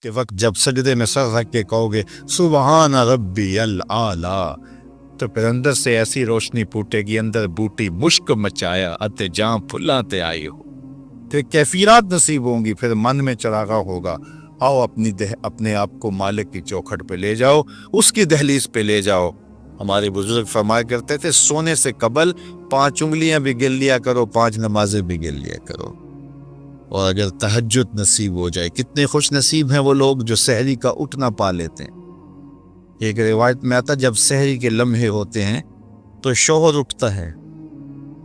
کے وقت جب سجدے میں سر رکھ کے کہو گے سبحان ربی العالی، تو پھر اندر سے ایسی روشنی پھوٹے گی، اندر بوٹی مشک مچایا اتے جاں پھلاں تے آئی ہو، پھر کیفیرات نصیب ہوں گی، پھر من میں چراغا ہوگا، آؤ اپنے آپ کو مالک کی چوکھٹ پہ لے جاؤ، اس کی دہلیز پہ لے جاؤ۔ ہمارے بزرگ فرمایا کرتے تھے سونے سے قبل 5 انگلیاں بھی گن لیا کرو، 5 نمازیں بھی گن لیا کرو، اور اگر تہجد نصیب ہو جائے، کتنے خوش نصیب ہیں وہ لوگ جو سحری کا اٹھنا پا لیتے ہیں۔ ایک روایت میں آتا جب سحری کے لمحے ہوتے ہیں تو شوہر اٹھتا ہے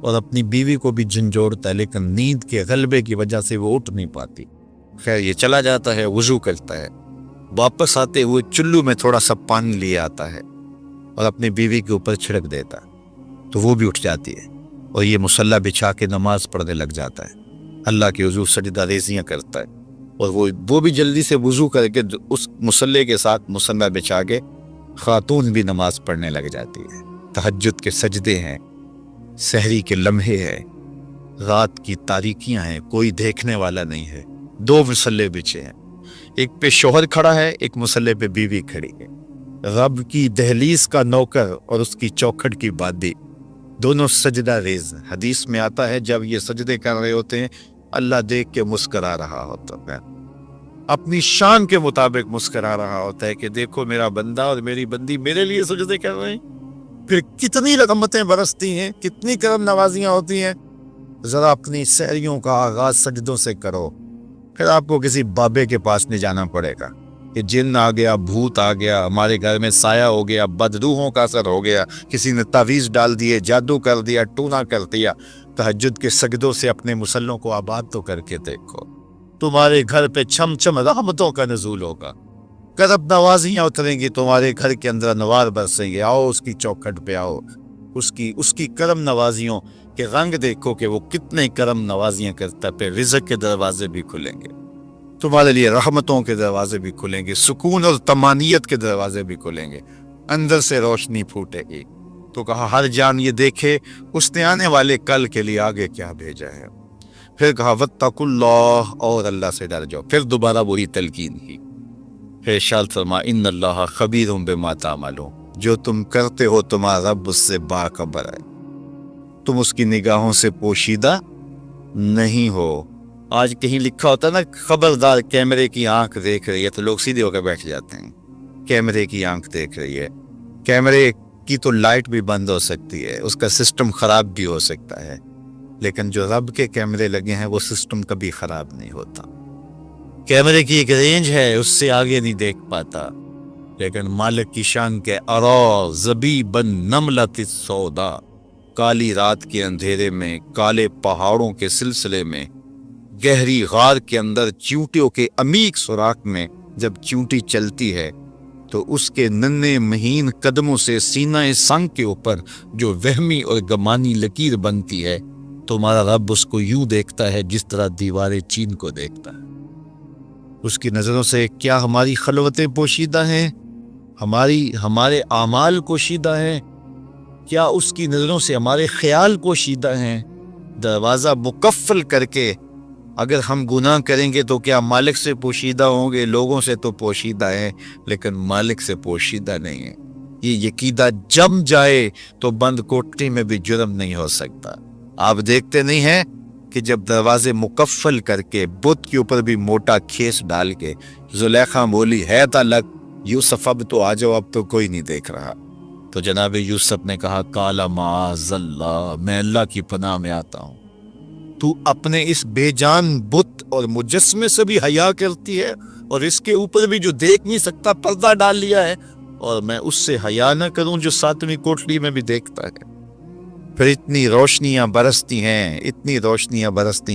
اور اپنی بیوی کو بھی جھنجھوڑتا ہے، لیکن نیند کے غلبے کی وجہ سے وہ اٹھ نہیں پاتی۔ خیر یہ چلا جاتا ہے، وضو کرتا ہے، واپس آتے ہوئے چلو میں تھوڑا سا پانی لے آتا ہے اور اپنی بیوی کے اوپر چھڑک دیتا ہے، تو وہ بھی اٹھ جاتی ہے اور یہ مصلی بچھا کے نماز پڑھنے لگ جاتا ہے، اللہ کے حضور سجدہ ریزیاں کرتا ہے، اور وہ بھی جلدی سے وضو کر کے اس مصلی کے ساتھ مصلی بچھا کے خاتون بھی نماز پڑھنے لگ جاتی ہے۔ تہجد کے سجدے ہیں، سحری کے لمحے ہیں، رات کی تاریکیاں ہیں، کوئی دیکھنے والا نہیں ہے، 2 مصلی بچھے ہیں، ایک پہ شوہر کھڑا ہے، ایک مصلی پہ بیوی کھڑی ہے، رب کی دہلیز کا نوکر اور اس کی چوکھٹ کی بادی، دونوں سجدہ ریز۔ حدیث میں آتا ہے جب یہ سجدے کر رہے ہوتے ہیں اللہ دیکھ کے مسکرا رہا ہوتا ہے، اپنی شان کے مطابق مسکرا رہا ہوتا ہے کہ دیکھو میرا بندہ اور میری بندی میرے لیے سجدے کر رہے ہیں، پھر کتنی رحمتیں برستی ہیں، کتنی کرم نوازیاں ہوتی ہیں۔ ذرا اپنی سحریوں کا آغاز سجدوں سے کرو، پھر آپ کو کسی بابے کے پاس نہیں جانا پڑے گا کہ جن آ گیا، بھوت آ گیا، ہمارے گھر میں سایہ ہو گیا، بدروحوں کا اثر ہو گیا، کسی نے تعویذ ڈال دیے، جادو کر دیا، ٹونا کر دیا۔ تہجد کے سجدوں سے اپنے مسلوں کو آباد تو کر کے دیکھو، تمہارے گھر پہ چھم چھم رحمتوں کا نزول ہوگا، کرم نوازیاں اتریں گی تمہارے گھر کے اندر، انوار برسیں گے۔ آؤ اس کی چوکھٹ پہ آؤ، اس کی کرم نوازیوں کے رنگ دیکھو کہ وہ کتنے کرم نوازیاں کرتا ہے، پھر رزق کے دروازے بھی کھلیں گے تمہارے لیے، رحمتوں کے دروازے بھی کھلیں گے، سکون اور طمانیت کے دروازے بھی کھلیں گے، اندر سے روشنی پھوٹے گی۔ تو کہا ہر جان یہ دیکھے اس نے آنے والے کل کے لیے آگے کیا بھیجا ہے۔ پھر کہا واتقوا اللہ، اور اللہ سے ڈر جاؤ، پھر دوبارہ وہی تلقین کی۔ پھر ارشاد فرما ان اللہ خبیر بما تعملون، جو تم کرتے ہو تمہارا رب اس سے باخبر ہے، تم اس کی نگاہوں سے پوشیدہ نہیں ہو۔ آج کہیں لکھا ہوتا نا خبردار کیمرے کی آنکھ دیکھ رہی ہے، تو لوگ سیدھے ہو کے بیٹھ جاتے ہیں، کیمرے کی آنکھ دیکھ رہی ہے۔ کیمرے کی تو لائٹ بھی بند ہو سکتی ہے، اس کا سسٹم خراب بھی ہو سکتا ہے، لیکن جو رب کے کیمرے لگے ہیں وہ سسٹم کبھی خراب نہیں ہوتا۔ کیمرے کی ایک رینج ہے، اس سے آگے نہیں دیکھ پاتا، لیکن مالک کی شان کے ارا زبیبا نملۃ السودا، کالی رات کے اندھیرے میں، کالے پہاڑوں کے سلسلے میں، گہری غار کے اندر چیونٹیوں کے عمیق سوراخ میں جب چیونٹی چلتی ہے تو اس کے ننھے مہین قدموں سے سینہ سنگ کے اوپر جو وہمی اور گمانی لکیر بنتی ہے، تمہارا رب اس کو یوں دیکھتا ہے جس طرح دیوار چین کو دیکھتا ہے۔ اس کی نظروں سے کیا ہماری خلوتیں پوشیدہ ہیں، ہمارے اعمال پوشیدہ ہیں، کیا اس کی نظروں سے ہمارے خیال پوشیدہ ہیں؟ دروازہ مقفل کر کے اگر ہم گناہ کریں گے تو کیا مالک سے پوشیدہ ہوں گے؟ لوگوں سے تو پوشیدہ ہیں لیکن مالک سے پوشیدہ نہیں ہے۔ یہ عقیدہ جم جائے تو بند کوٹری میں بھی جرم نہیں ہو سکتا۔ آپ دیکھتے نہیں ہیں کہ جب دروازے مقفل کر کے بت کے اوپر بھی موٹا کھیس ڈال کے زلیخا بولی ہے تلک یوسف اب تو آ جاؤ، اب تو کوئی نہیں دیکھ رہا، تو جناب یوسف نے کہا کالا معاذ اللہ، میں اللہ کی پناہ میں آتا ہوں، تو اپنے اس بے جان بت اور مجسمے سے بھی حیا کرتی ہے، اور اس کے اوپر بھی جو دیکھ نہیں سکتا پردہ ڈال لیا ہے، اور میں اس سے حیا نہ کروں جو 7ویں کوٹری میں بھی دیکھتا ہے۔ پھر اتنی روشنیاں برستی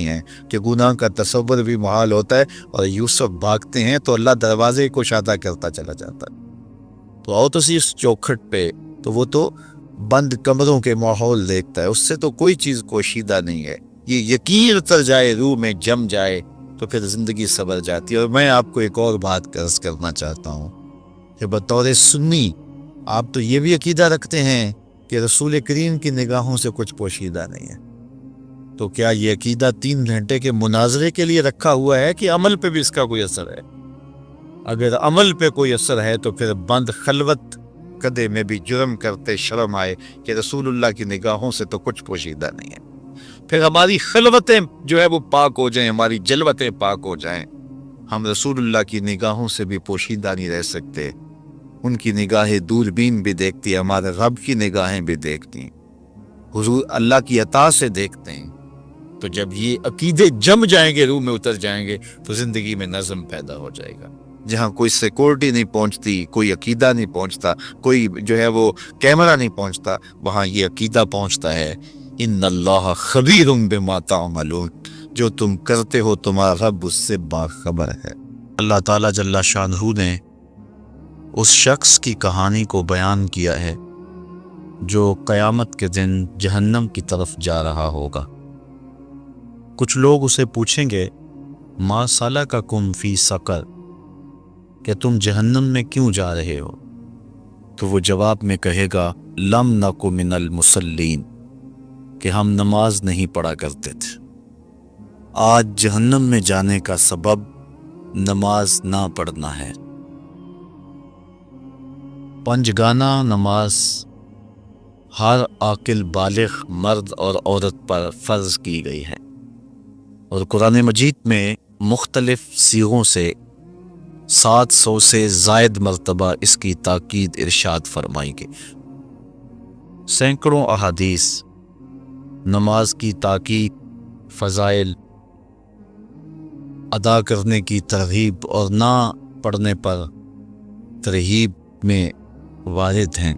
ہیں کہ گناہ کا تصور بھی محال ہوتا ہے، اور یوسف بھاگتے ہیں تو اللہ دروازے کو کشادہ کرتا چلا جاتا ہے۔ تو آؤ تو اس چوکھٹ پہ، تو وہ تو بند کمروں کے ماحول دیکھتا ہے، اس سے تو کوئی چیز پوشیدہ نہیں ہے۔ یہ یقین اتر جائے، روح میں جم جائے، تو پھر زندگی سنور جاتی ہے۔ اور میں آپ کو ایک اور بات عرض کرنا چاہتا ہوں کہ بطور سنی آپ تو یہ بھی عقیدہ رکھتے ہیں کہ رسول کریم کی نگاہوں سے کچھ پوشیدہ نہیں ہے، تو کیا یہ عقیدہ 3 گھنٹے کے مناظرے کے لیے رکھا ہوا ہے کہ عمل پہ بھی اس کا کوئی اثر ہے؟ اگر عمل پہ کوئی اثر ہے تو پھر بند خلوت کدے میں بھی جرم کرتے شرم آئے کہ رسول اللہ کی نگاہوں سے تو کچھ پوشیدہ نہیں ہے۔ پھر ہماری خلوتیں جو ہے وہ پاک ہو جائیں، ہماری جلوتیں پاک ہو جائیں، ہم رسول اللہ کی نگاہوں سے بھی پوشیدہ نہیں رہ سکتے۔ ان کی نگاہیں دوربین بھی دیکھتی ہیں، ہمارے رب کی نگاہیں بھی دیکھتی ہیں، حضور اللہ کی عطا سے دیکھتے ہیں۔ تو جب یہ عقیدے جم جائیں گے، روح میں اتر جائیں گے، تو زندگی میں نظم پیدا ہو جائے گا۔ جہاں کوئی سیکورٹی نہیں پہنچتی، کوئی عقیدہ نہیں پہنچتا، کوئی جو ہے وہ کیمرہ نہیں پہنچتا، وہاں یہ عقیدہ پہنچتا ہے، ان اللہ خبیر بما تعملون، جو تم کرتے ہو تمہارا رب اس سے باخبر ہے۔ اللہ تعالیٰ جل شانہ نے اس شخص کی کہانی کو بیان کیا ہے جو قیامت کے دن جہنم کی طرف جا رہا ہوگا۔ کچھ لوگ اسے پوچھیں گے ما سلککم فی سقر، کہ تم جہنم میں کیوں جا رہے ہو؟ تو وہ جواب میں کہے گا لم نک من المصلین، کہ ہم نماز نہیں پڑھا کرتے تھے۔ آج جہنم میں جانے کا سبب نماز نہ پڑھنا ہے۔ پنجگانہ نماز ہر عاقل بالغ مرد اور عورت پر فرض کی گئی ہے، اور قرآن مجید میں مختلف صیغوں سے 700 سے زائد مرتبہ اس کی تاکید ارشاد فرمائی گئی۔ سینکڑوں احادیث نماز کی تاکید، فضائل، ادا کرنے کی ترغیب اور نہ پڑھنے پر ترہیب میں وارد ہیں۔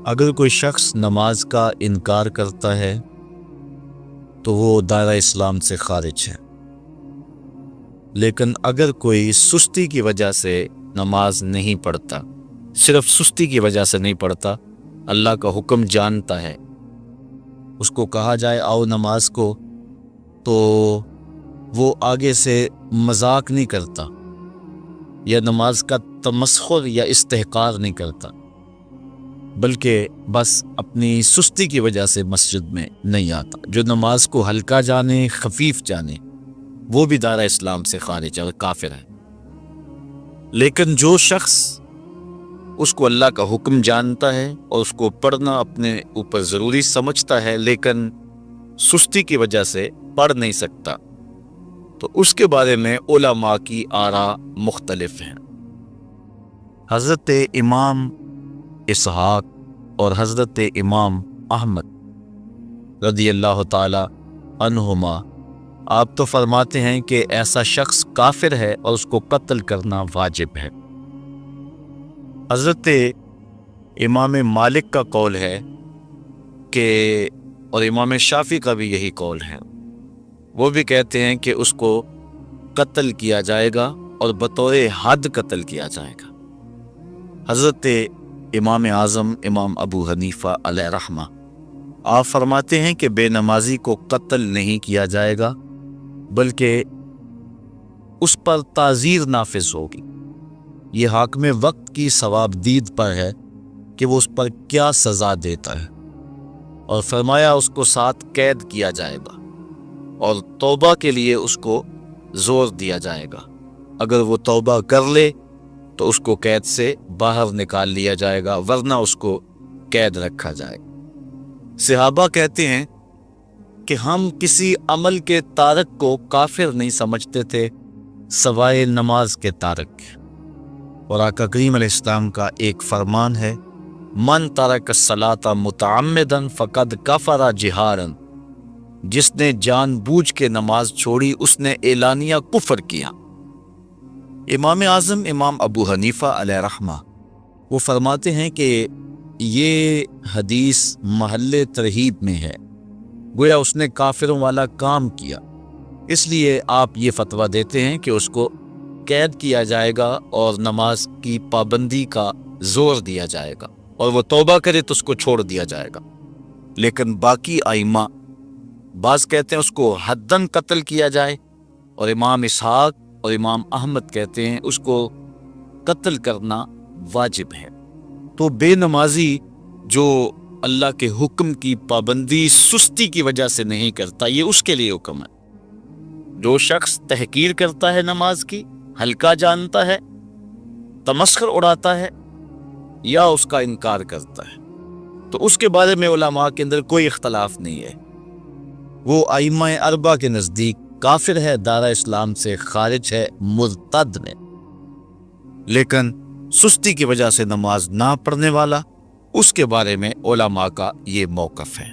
اگر کوئی شخص نماز کا انکار کرتا ہے تو وہ دائرہ اسلام سے خارج ہے، لیکن اگر کوئی سستی کی وجہ سے نماز نہیں پڑھتا، صرف سستی کی وجہ سے نہیں پڑھتا، اللہ کا حکم جانتا ہے، اس کو کہا جائے آؤ نماز کو، تو وہ آگے سے مذاق نہیں کرتا یا نماز کا تمسخر یا استحقار نہیں کرتا، بلکہ بس اپنی سستی کی وجہ سے مسجد میں نہیں آتا۔ جو نماز کو ہلکا جانے، خفیف جانے، وہ بھی دائرہ اسلام سے خارج ہے اور کافر ہے۔ لیکن جو شخص اس کو اللہ کا حکم جانتا ہے اور اس کو پڑھنا اپنے اوپر ضروری سمجھتا ہے، لیکن سستی کی وجہ سے پڑھ نہیں سکتا، تو اس کے بارے میں علماء کی آراء مختلف ہیں۔ حضرت امام اسحاق اور حضرت امام احمد رضی اللہ تعالی عنہما آپ تو فرماتے ہیں کہ ایسا شخص کافر ہے اور اس کو قتل کرنا واجب ہے۔ حضرت امام مالک کا قول ہے کہ، اور امام شافعی کا بھی یہی قول ہے، وہ بھی کہتے ہیں کہ اس کو قتل کیا جائے گا اور بطور حد قتل کیا جائے گا۔ حضرت امام اعظم امام ابو حنیفہ علیہ رحمہ آپ فرماتے ہیں کہ بے نمازی کو قتل نہیں کیا جائے گا، بلکہ اس پر تعزیر نافذ ہوگی۔ یہ حاکم وقت کی ثواب دید پر ہے کہ وہ اس پر کیا سزا دیتا ہے، اور فرمایا اس کو 7 قید کیا جائے گا اور توبہ کے لیے اس کو زور دیا جائے گا۔ اگر وہ توبہ کر لے تو اس کو قید سے باہر نکال لیا جائے گا، ورنہ اس کو قید رکھا جائے گا۔ صحابہ کہتے ہیں کہ ہم کسی عمل کے تارک کو کافر نہیں سمجھتے تھے سوائے نماز کے تارک، اور آقا کریم علیہ السلام کا ایک فرمان ہے من ترک الصلاۃ متعمدا فقد کفر جہارا، جس نے جان بوجھ کے نماز چھوڑی اس نے اعلانیہ کفر کیا۔ امام اعظم امام ابو حنیفہ علیہ رحمہ وہ فرماتے ہیں کہ یہ حدیث محل ترہیب میں ہے، گویا اس نے کافروں والا کام کیا، اس لیے آپ یہ فتویٰ دیتے ہیں کہ اس کو قید کیا جائے گا اور نماز کی پابندی کا زور دیا جائے گا، اور وہ توبہ کرے تو اس کو چھوڑ دیا جائے گا۔ لیکن باقی ائمہ بعض کہتے ہیں اس کو حداً قتل کیا جائے، اور امام اسحاق اور امام احمد کہتے ہیں اس کو قتل کرنا واجب ہے۔ تو بے نمازی جو اللہ کے حکم کی پابندی سستی کی وجہ سے نہیں کرتا، یہ اس کے لیے حکم ہے۔ جو شخص تحقیر کرتا ہے نماز کی، ہلکا جانتا ہے، تمسخر اڑاتا ہے یا اس کا انکار کرتا ہے، تو اس کے بارے میں علماء کے اندر کوئی اختلاف نہیں ہے۔ وہ ائمہ اربعہ کے نزدیک کافر ہے، دارہ اسلام سے خارج ہے، مرتد ہے۔ لیکن سستی کی وجہ سے نماز نہ پڑھنے والا، اس کے بارے میں علماء کا یہ موقف ہے۔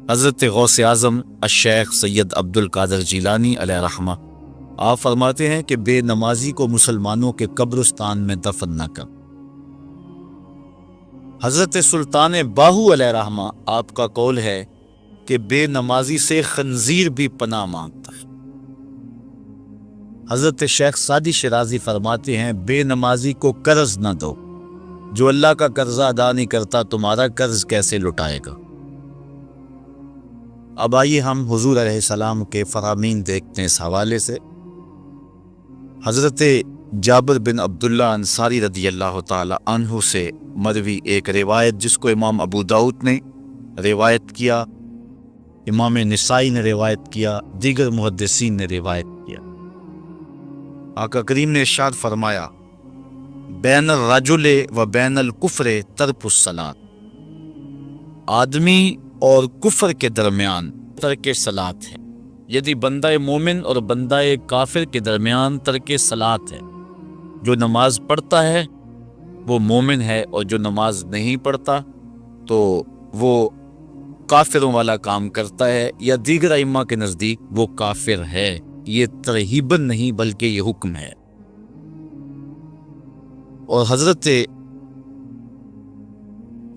حضرت غوث اعظم الشیخ سید عبد القادر جیلانی علیہ رحمہ آپ فرماتے ہیں کہ بے نمازی کو مسلمانوں کے قبرستان میں دفن نہ کر۔ حضرت سلطان باہو علیہ رحمہ آپ کا قول ہے کہ بے نمازی سے خنزیر بھی پناہ مانگتا ہے۔ حضرت شیخ سعدی شیرازی فرماتے ہیں بے نمازی کو قرض نہ دو، جو اللہ کا قرضہ ادا نہیں کرتا تمہارا قرض کیسے لٹائے گا۔ اب آئیے ہم حضور علیہ السلام کے فرامین دیکھتے ہیں اس حوالے سے۔ حضرت جابر بن عبداللہ انصاری رضی اللہ تعالی عنہ سے مروی ایک روایت، جس کو امام ابو داؤد نے روایت کیا، امام نسائی نے روایت کیا، دیگر محدثین نے روایت کیا۔ آقا کریم نے ارشاد فرمایا بین الرجل و بین الکفر ترک الصلاۃ، آدمی اور کفر کے درمیان ترک صلاۃ ہے، یعنی بندہ مومن اور بندہ کافر کے درمیان ترک صلاۃ ہے۔ جو نماز پڑھتا ہے وہ مومن ہے، اور جو نماز نہیں پڑھتا تو وہ کافروں والا کام کرتا ہے، یا دیگر ائمہ کے نزدیک وہ کافر ہے۔ یہ ترہیباً نہیں بلکہ یہ حکم ہے۔ اور حضرت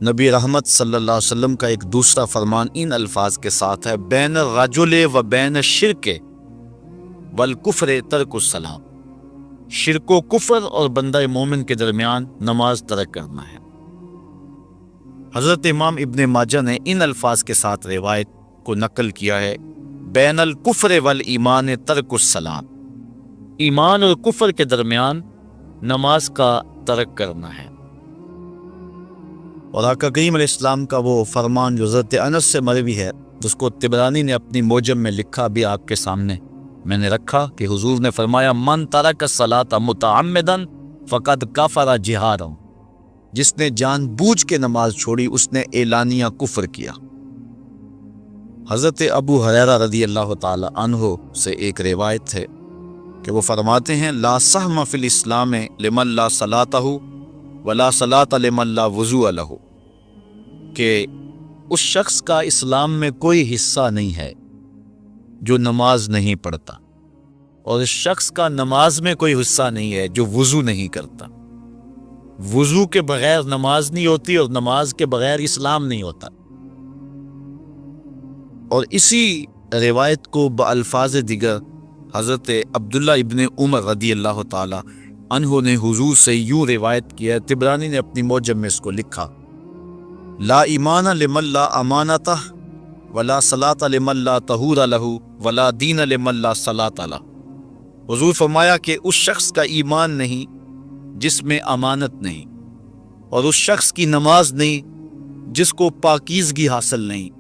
نبی رحمت صلی اللہ علیہ وسلم کا ایک دوسرا فرمان ان الفاظ کے ساتھ ہے بین الرجل و بین الشرک والکفر ترک الصلاۃ، شرک و کفر اور بندہ مومن کے درمیان نماز ترک کرنا ہے۔ حضرت امام ابن ماجہ نے ان الفاظ کے ساتھ روایت کو نقل کیا ہے بین الکفر والایمان ترک الصلاۃ، ایمان اور کفر کے درمیان نماز کا ترک کرنا ہے۔ اور آقا کریم علیہ السلام کا وہ فرمان جو حضرت انس سے مروی ہے، جس کو طبرانی نے اپنی موجم میں لکھا، بھی آپ کے سامنے میں نے رکھا، کہ حضور نے فرمایا من ترک الصلاۃ متعمدا فقد کفر جہارا، جس نے جان بوجھ کے نماز چھوڑی اس نے اعلانیہ کفر کیا۔ حضرت ابو ہریرہ رضی اللہ تعالی عنہ سے ایک روایت ہے کہ وہ فرماتے ہیں لا سہم فی الاسلام لمن لا صلاۃ ولا صلاۃ لمن لا وضوء لہ، کہ اس شخص کا اسلام میں کوئی حصہ نہیں ہے جو نماز نہیں پڑھتا، اور اس شخص کا نماز میں کوئی حصہ نہیں ہے جو وضو نہیں کرتا۔ وضو کے بغیر نماز نہیں ہوتی، اور نماز کے بغیر اسلام نہیں ہوتا۔ اور اسی روایت کو بالفاظ دیگر حضرت عبداللہ ابن عمر رضی اللہ تعالی عنہ نے حضور سے یوں روایت کیا، طبرانی نے اپنی موجم میں اس کو لکھا لا ایمان لمن لا امانتہ ولا صلاۃ لمن لا طہور لہ ولا دین لمن لا صلاۃ لہ۔ حضور فرمایا کہ اس شخص کا ایمان نہیں جس میں امانت نہیں، اور اس شخص کی نماز نہیں جس کو پاکیزگی حاصل نہیں،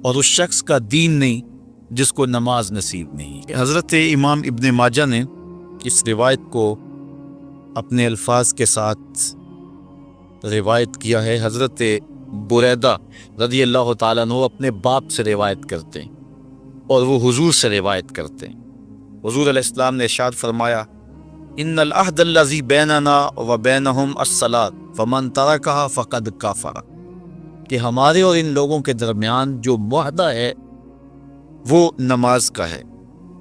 اور اس شخص کا دین نہیں جس کو نماز نصیب نہیں۔ حضرت امام ابن ماجہ نے اس روایت کو اپنے الفاظ کے ساتھ روایت کیا ہے۔ حضرت بریدہ رضی اللہ تعالیٰ عنہ اپنے باپ سے روایت کرتے ہیں، اور وہ حضور سے روایت کرتے ہیں۔ حضور علیہ السلام نے ارشاد فرمایا ان العہد الذی بیننا و بینہم الصلاۃ فمن ترکہا فقد کفر، کہ ہمارے اور ان لوگوں کے درمیان جو معاہدہ ہے وہ نماز کا ہے،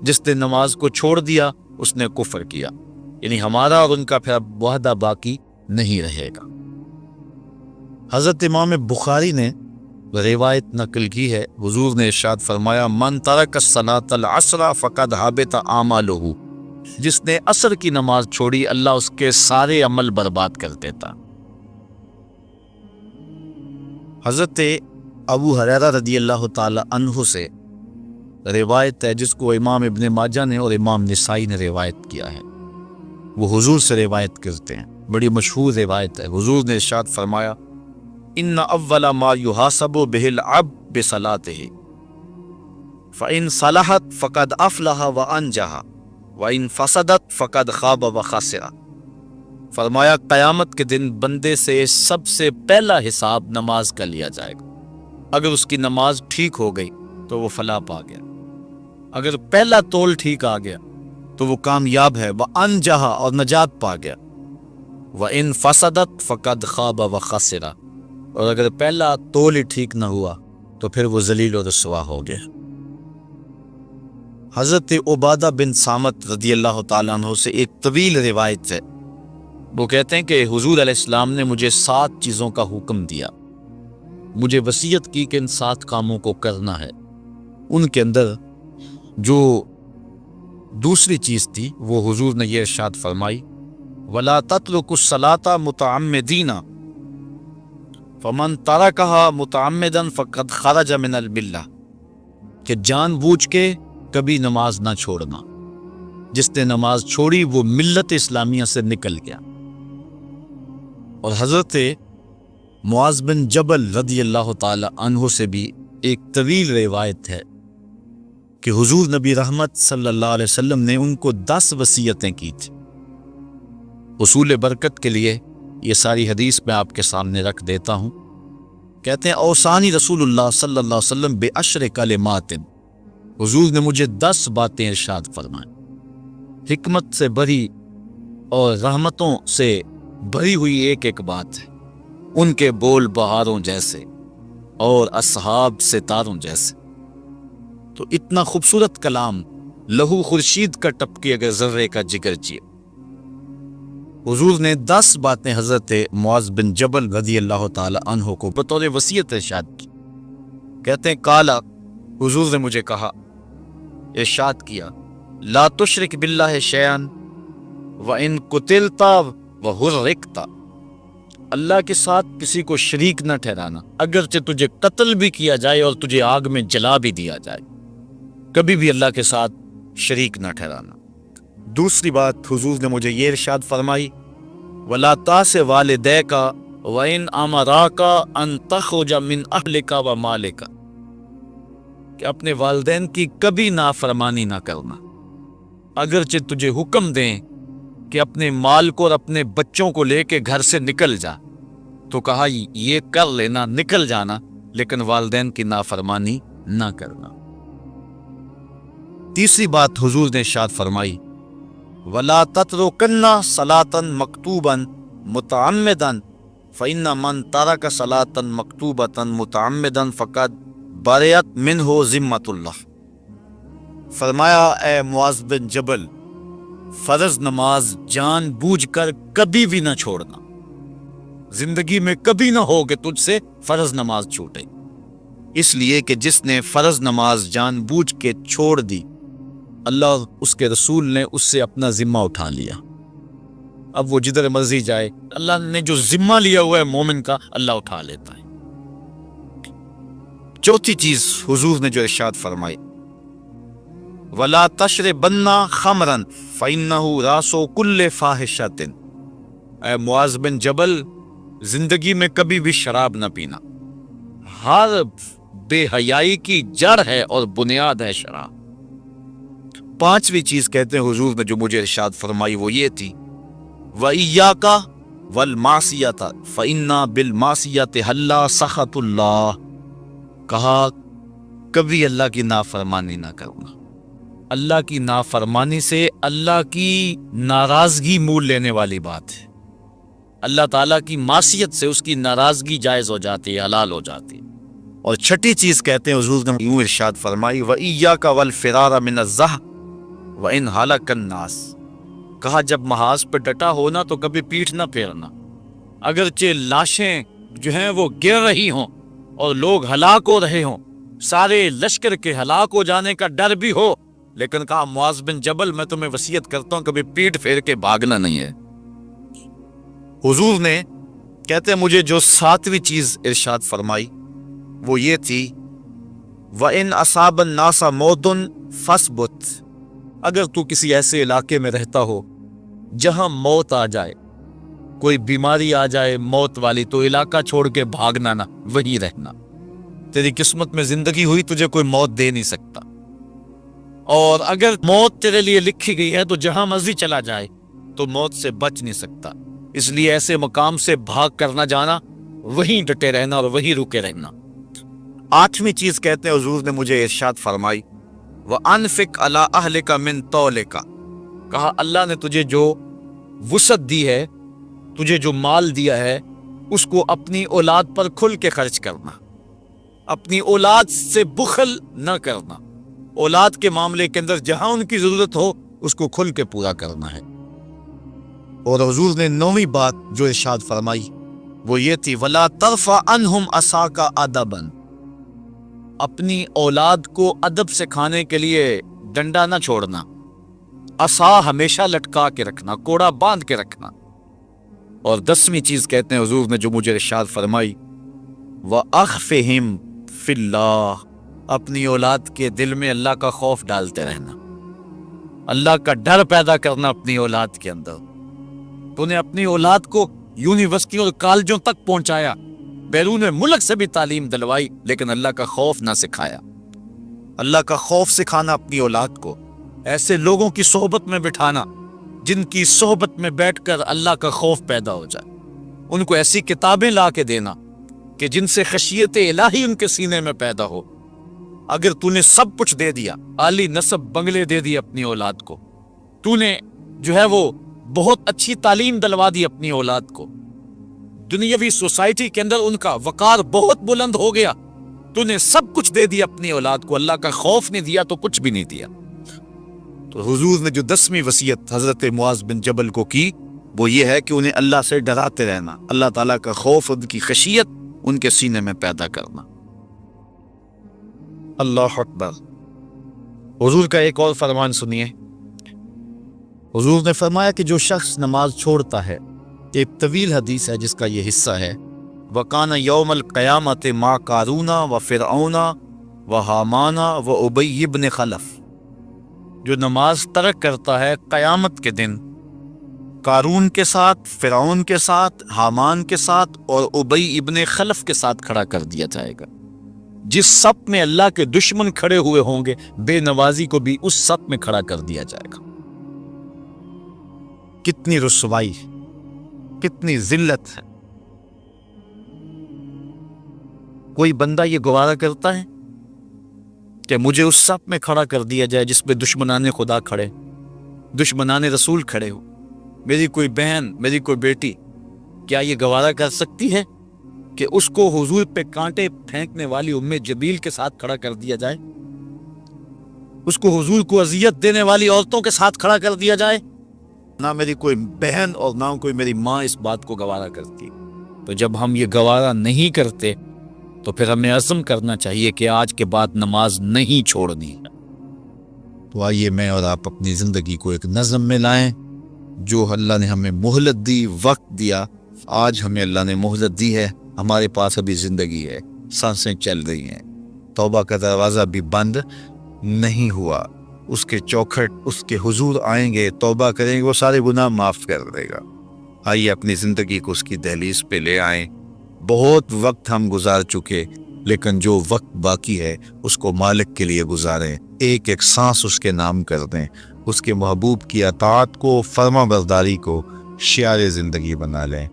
جس نے نماز کو چھوڑ دیا اس نے کفر کیا، یعنی ہمارا اور ان کا پھر اب معاہدہ باقی نہیں رہے گا۔ حضرت امام بخاری نے روایت نقل کی ہے، حضور نے ارشاد فرمایا من ترک الصلاۃ العصر فقد حبط اعمالہ، جس نے عصر کی نماز چھوڑی اللہ اس کے سارے عمل برباد کر دیتا۔ حضرت ابو ہریرہ رضی اللہ تعالی عنہ سے روایت ہے جس کو امام ابن ماجہ نے اور امام نسائی نے روایت کیا ہے، وہ حضور سے روایت کرتے ہیں، بڑی مشہور روایت ہے۔ حضور نے ارشاد فرمایا ان اول ما یحاسب بہ العبد بصلاتہ فان صلحت فقد افلح وانجح وَإِن فَسَدَتْ فَقَدْ خَابَ وَخَسِرَ۔ فرمایا قیامت کے دن بندے سے سب سے پہلا حساب نماز کا لیا جائے گا۔ اگر اس کی نماز ٹھیک ہو گئی تو وہ فلاح پا گیا، اگر پہلا تول ٹھیک آ گیا تو وہ کامیاب ہے، وَأَنجَحَ اور نجات پا گیا۔ وَإِن فَسَدَتْ فَقَدْ خَابَ وَخَسِرَ، اور اگر پہلا تول ہی ٹھیک نہ ہوا تو پھر وہ ذلیل و رسوا ہو گیا۔ حضرت عبادہ بن صامت رضی اللہ تعالیٰ عنہ سے ایک طویل روایت ہے۔ وہ کہتے ہیں کہ حضور علیہ السلام نے مجھے 7 چیزوں کا حکم دیا، مجھے وصیت کی کہ ان 7 کاموں کو کرنا ہے۔ ان کے اندر جو دوسری چیز تھی وہ حضور نے یہ ارشاد فرمائی، وَلَا تَتْرُكُوا الصَّلَاةَ مُتَعَمِّدِينَ فَمَن تَرَكَهَا مُتَعَمِّدًا فَقَدْ خَرَجَ مِنَ الْمِلَّةِ، کہ جان بوجھ کے کبھی نماز نہ چھوڑنا، جس نے نماز چھوڑی وہ ملت اسلامیہ سے نکل گیا۔ اور حضرت معاذ بن جبل رضی اللہ تعالی عنہ سے بھی ایک طویل روایت ہے کہ حضور نبی رحمت صلی اللہ علیہ وسلم نے ان کو 10 وصیتیں کی تھی۔ حصول برکت کے لیے یہ ساری حدیث میں آپ کے سامنے رکھ دیتا ہوں۔ کہتے ہیں اوصانی رسول اللہ صلی اللہ علیہ وسلم بعشر کلمات، حضور نے مجھے 10 باتیں ارشاد فرمائیں، حکمت سے بھری اور رحمتوں سے بھری ہوئی ایک ایک بات ہے، ان کے بول بہاروں جیسے اور اصحاب ستاروں جیسے۔ تو اتنا خوبصورت کلام، لہو خورشید کا ٹپکی اگر ذرے کا جگر جیے۔ حضور نے 10 باتیں حضرت معاذ بن جبل رضی اللہ تعالی عنہ کو بطور وصیت ارشاد کی۔ کہتے ہیں کالا، حضور نے مجھے کہا، ارشاد کیا، لا تشرک باللہ شیئا وَإِن قُتِلْتَ وَحُرِّقْتَ، اللہ کے ساتھ کسی کو شریک نہ ٹھہرانا، اگرچہ تجھے قتل بھی کیا جائے اور تجھے آگ میں جلا بھی دیا جائے، کبھی بھی اللہ کے ساتھ شریک نہ ٹھہرانا۔ دوسری بات حضور نے مجھے یہ ارشاد فرمائی، وَلَا تَعْصِ وَالِدَيْكَ وَإِنْ أَمَرَاكَ أَن تَخْرُجَ مِنْ أَهْلِكَ وَمَالِكَ، کہ اپنے والدین کی کبھی نافرمانی نہ کرنا، اگرچہ تجھے حکم دیں کہ اپنے مال کو اور اپنے بچوں کو لے کے گھر سے نکل جا، تو کہا یہ کر لینا، نکل جانا، لیکن والدین کی نافرمانی نہ کرنا۔ تیسری بات حضور نے ارشاد فرمائی، وَلَا تَتْرُكَنَّ صَلَاةً مَكْتُوبًا مُتَعَمِّدًا فَإِنَّ مَن تَرَكَ صَلَاةً مَكْتُوبَةً مُتَعَمِّدًا فَقَدْ بَرِئَتْ مِنْهُ ذِمَّةُ اللَّهِ۔ فرمایا اے معاذ بن جبل، فرض نماز جان بوجھ کر کبھی بھی نہ چھوڑنا، زندگی میں کبھی نہ ہو کہ تجھ سے فرض نماز چھوٹے، اس لیے کہ جس نے فرض نماز جان بوجھ کے چھوڑ دی، اللہ اس کے رسول نے اس سے اپنا ذمہ اٹھا لیا۔ اب وہ جدھر مرضی جائے، اللہ نے جو ذمہ لیا ہوا ہے مومن کا، اللہ اٹھا لیتا ہے۔ چوتھی چیز حضور نے جو ارشاد فرمائی، وَلَا تَشْرِبَنَّ خَمْرًا فَإِنَّهُ رَأْسُ كُلِّ فَاحِشَةٍ، اے معاذ بن جبل، زندگی میں کبھی بھی شراب نہ پینا، ہر بے حیائی کی جڑ ہے اور بنیاد ہے شراب۔ پانچویں چیز کہتے ہیں حضور نے جو مجھے ارشاد فرمائی وہ یہ تھی، وَإِيَّاكَ وَالْمَعْصِيَةَ فَإِنَّ بِالْمَعْصِيَةِ حَلَّ سَخَطُ اللَّهِ، کہا کبھی اللہ کی نافرمانی نہ کرنا، اللہ کی نافرمانی سے اللہ کی ناراضگی مول لینے والی بات ہے، اللہ تعالیٰ کی معصیت سے اس کی ناراضگی جائز ہو جاتی ہے، حلال ہو جاتی ہے۔ اور چھٹی چیز کہتے ہیں حضور نے یوں ارشاد فرمائی، وَإِيَّاكَ وَالْفِرَارَ مِنَ الزَّحْفِ وَإِنْ هَلَكَ النَّاسِ، کہا جب محاذ پہ ڈٹا ہونا تو کبھی پیٹھ نہ پھیرنا، اگرچہ لاشیں جو ہیں وہ گر رہی ہوں اور لوگ ہلاک ہو رہے ہوں، سارے لشکر کے ہلاک ہو جانے کا ڈر بھی ہو، لیکن کہا معاذ بن جبل میں تمہیں وصیت کرتا ہوں کبھی پیٹ پھیر کے بھاگنا نہیں ہے۔ حضور نے کہتے ہیں مجھے جو 7ویں چیز ارشاد فرمائی وہ یہ تھی، وَإِنْ أَصَابَ النَّاسَ مَوْتٌ فَاصْبُتْ، اگر تو کسی ایسے علاقے میں رہتا ہو جہاں موت آ جائے، کوئی بیماری آ جائے موت والی، تو علاقہ چھوڑ کے بھاگنا نہ، وہیں رہنا، تیری قسمت میں زندگی ہوئی تجھے کوئی موت دے نہیں سکتا۔ اور اگر موت تیرے لیے لکھی گئی ہے تو جہاں مرضی چلا جائے تو موت سے بچ نہیں سکتا، اس لیے ایسے مقام سے بھاگ کر نہ جانا، وہیں ڈٹے رہنا اور وہیں رکے رہنا۔ 8ویں چیز کہتے ہیں حضور نے مجھے ارشاد فرمائی، وَأَنفِقْ عَلَىٰ أَهْلِكَ مِن طَوْلِكَ، کہا اللہ نے تجھے جو وسعت دی ہے، تجھے جو مال دیا ہے، اس کو اپنی اولاد پر کھل کے خرچ کرنا، اپنی اولاد سے بخل نہ کرنا، اولاد کے معاملے کے اندر جہاں ان کی ضرورت ہو اس کو کھل کے پورا کرنا ہے۔ اور حضور نے 9ویں بات جو ارشاد فرمائی وہ یہ تھی، وَلَا تَرْفَعْ عَنْهُمْ عَصَاكَ عَدَبًا، اپنی اولاد کو ادب سکھانے کے لیے ڈنڈا نہ چھوڑنا، عصا ہمیشہ لٹکا کے رکھنا، کوڑا باندھ کے رکھنا۔ اور 10ویں چیز کہتے ہیں حضور نے جو مجھے ارشاد فرمائی، وَأَخْفِهِمْ فِي اللَّهِ، اپنی اولاد کے دل میں اللہ کا خوف ڈالتے رہنا، اللہ کا ڈر پیدا کرنا اپنی اولاد کے اندر۔ تو نے اپنی اولاد کو یونیورسٹی اور کالجوں تک پہنچایا، بیرون ملک سے بھی تعلیم دلوائی، لیکن اللہ کا خوف نہ سکھایا۔ اللہ کا خوف سکھانا اپنی اولاد کو، ایسے لوگوں کی صحبت میں بٹھانا جن کی صحبت میں بیٹھ کر اللہ کا خوف پیدا ہو جائے، ان کو ایسی کتابیں لا کے دینا کہ جن سے خشیت الہی ان کے سینے میں پیدا ہو۔ اگر تو نے سب کچھ دے دیا، عالی نسب بنگلے دے دی اپنی اولاد کو، تو نے جو ہے وہ بہت اچھی تعلیم دلوا دی اپنی اولاد کو، دنیاوی سوسائٹی کے اندر ان کا وقار بہت بلند ہو گیا، تو نے سب کچھ دے دیا اپنی اولاد کو، اللہ کا خوف نہیں دیا تو کچھ بھی نہیں دیا۔ تو حضور نے جو 10ویں وصیت حضرت معاذ بن جبل کو کی وہ یہ ہے کہ انہیں اللہ سے ڈراتے رہنا، اللہ تعالیٰ کا خوف، ان کی خشیت ان کے سینے میں پیدا کرنا۔ اللہ اکبر۔ حضور کا ایک اور فرمان سنیے، حضور نے فرمایا کہ جو شخص نماز چھوڑتا ہے، ایک طویل حدیث ہے جس کا یہ حصہ ہے، وَكَانَ يَوْمَ الْقِيَامَةِ مَعَ قَارُونَ وَفِرْعَوْنَ وَحَامَانَ وَأُبَيِّ بْنِ خَلَف، جو نماز ترک کرتا ہے قیامت کے دن قارون کے ساتھ، فرعون کے ساتھ، حامان کے ساتھ اور ابی ابن خلف کے ساتھ کھڑا کر دیا جائے گا۔ جس صف میں اللہ کے دشمن کھڑے ہوئے ہوں گے، بے نوازی کو بھی اس صف میں کھڑا کر دیا جائے گا۔ کتنی رسوائی، کتنی ذلت ہے۔ کوئی بندہ یہ گوارا کرتا ہے کہ مجھے اس صف میں کھڑا کر دیا جائے جس پہ دشمنان خدا کھڑے، دشمنان رسول کھڑے ہو؟ میری کوئی بہن، میری کوئی بیٹی کیا یہ گوارا کر سکتی ہے کہ اس کو حضور پہ کانٹے پھینکنے والی ام جبیل کے ساتھ کھڑا کر دیا جائے، اس کو حضور کو اذیت دینے والی عورتوں کے ساتھ کھڑا کر دیا جائے؟ نہ میری کوئی بہن اور نہ کوئی میری ماں اس بات کو گوارا کرتی۔ تو جب ہم یہ گوارا نہیں کرتے تو پھر ہمیں عزم کرنا چاہیے کہ آج کے بعد نماز نہیں چھوڑنی۔ تو آئیے میں اور آپ اپنی زندگی کو ایک نظم میں لائیں۔ جو اللہ نے ہمیں مہلت دی، وقت دیا، آج ہمیں اللہ نے مہلت دی ہے، ہمارے پاس ابھی زندگی ہے، سانسیں چل رہی ہیں، توبہ کا دروازہ بھی بند نہیں ہوا، اس کے چوکھٹ، اس کے حضور آئیں گے، توبہ کریں گے، وہ سارے گناہ معاف کر دے گا۔ آئیے اپنی زندگی کو اس کی دہلیز پہ لے آئیں۔ بہت وقت ہم گزار چکے، لیکن جو وقت باقی ہے اس کو مالک کے لیے گزاریں، ایک ایک سانس اس کے نام کر دیں، اس کے محبوب کی اطاعت کو، فرما برداری کو شعار زندگی بنا لیں۔